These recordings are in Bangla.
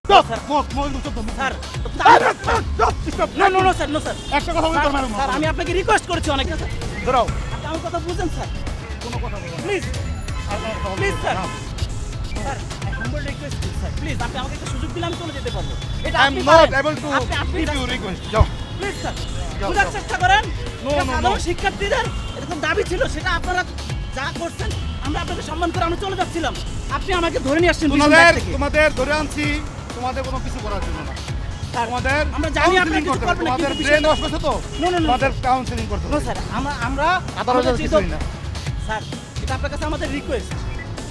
স্যার আমি আপনাকে রিকোয়েস্ট করেছি অনেক স্যার আপনি আমার কথা বুঝেন sir please please sir sir humble request sir please আপনি আমাকে একটা সুযোগ দিলে আমি চলে যেতে পারবো এটা আপনি প্লিজ স্যার বোঝার চেষ্টা করেন সাধারণ শিক্ষার্থীদের এরকম দাবি ছিল সেটা আপনারা যা করছেন আমরা আপনাকে সম্মান করে আমরা চলে যাচ্ছিলাম আপনি আমাকে ধরে নিয়ে আসছেন তোমাদের ধরে আনছি তোমাদের কোনো কিছু করার জন্য না তোমাদের আমরা জানি আপনি কিছু করবেন না তোমাদের ব্রেন ওয়াশ করতে তো তোমাদের কাউন্সেলিং করতে নো স্যার আমরা আদালতের কিছুই না স্যার এটা আপনার কাছে আমাদের রিকোয়েস্ট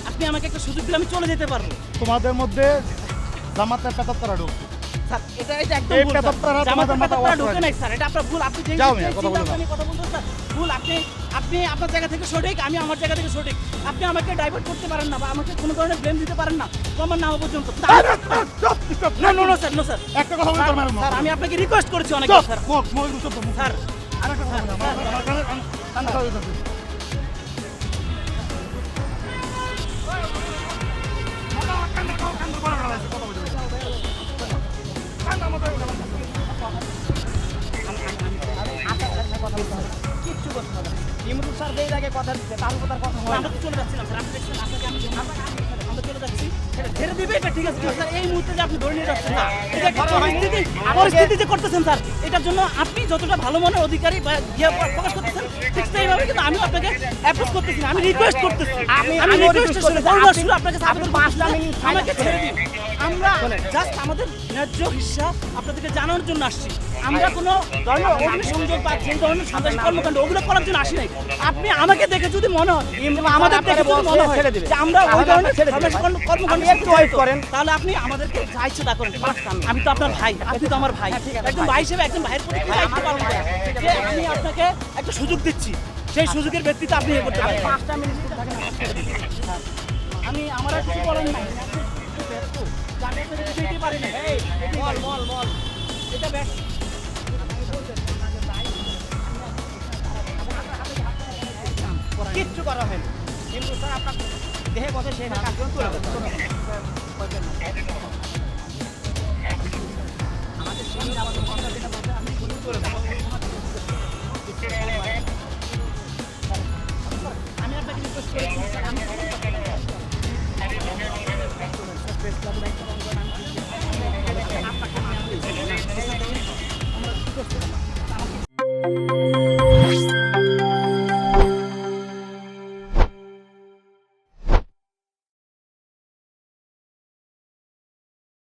আপনি আমাকে একটা সুযোগ দিলে আমি চলে যেতে পারবো তোমাদের মধ্যে জামাতের পেতাত্তারা ঢুকছে স্যার এটা একদম ভুল জামাতের পেতাত্তারা ঢুকে নাই স্যার এটা আপনার ভুল আপনি যে কথা বলতে স্যার ভুল আপনি আপনার জায়গা থেকে সঠিক আমি আমার জায়গা থেকে সঠিক আপনি আমাকে ডাইভার্ট করতে পারেন না বা আমাকে কোনো ধরনের ব্লেম দিতে পারেন না প্রমাণ না হওয়া পর্যন্ত নো স্যার একটা কথা বলতে পারবেন না স্যার আমি আপনাকে রিকোয়েস্ট করেছি অনেক স্যার স্যার আরেকটা কথা বলতে কিচ্ছু করতে হবে ইমরুল স্যার যেই আগে কথা দিচ্ছে তার উপর তার কথা হয় আমরা তো চলে যাচ্ছিলাম স্যার আপনি দেখছেন আপনাকে আমরা চলে যাচ্ছি সেটা ছেড়ে দিবে এটা ঠিক আছে স্যার এই মুহূর্তে যে আপনি ধরে নিয়ে যাচ্ছেন না এটা একটা পরিস্থিতি যে করতেছেন স্যার এটার জন্য আপনি যতটা ভালো মনের অধিকারী বা প্রকাশ করতেছেন ঠিক সেইভাবে কিন্তু আমি আপনাকে অ্যাপ্রোচ করতেছি না আমি রিকোয়েস্ট করতেছি আমি রিকোয়েস্ট শুরু আপনাকে সাপোর্ট 5 মিনিট আমাকে ছেড়ে দিন আমরা জাস্ট আমাদের ন্যায্য হিস্সা আপনাদেরকে জানানোর জন্য আসছি আমরা কোনো ধরনের অগ্নিসংযোগ বা যে ধরনের সন্ত্রাসী কর্মকাণ্ড ওগুলো করার জন্য আসি নাই আপনি আমাকে দেখে যদি মনে হয় আমাদের দেখে যদি মনে হয় যে আমরা ওই ধরনের সন্ত্রাসী কর্মকাণ্ড একটু ওয়েট করেন তাহলে আপনি আমাদেরকে যা ইচ্ছে তা করেন আমি তো আপনার ভাই আপনি তো আমার ভাই একজন ভাই হিসেবে একজন ভাইয়ের প্রতি কি দায়িত্ব পালন করেন যে আমি আপনাকে একটা সুযোগ দিচ্ছি সেই সুযোগের ভিত্তিতে আপনি এ করতে পারেন 5টা মিনিট থাকেন আমি আমার আর কিছু বলার নাই কিচ্ছু করা হয়নি কিন্তু স্যার আপনার দেহে কথা সেই কাজ চলে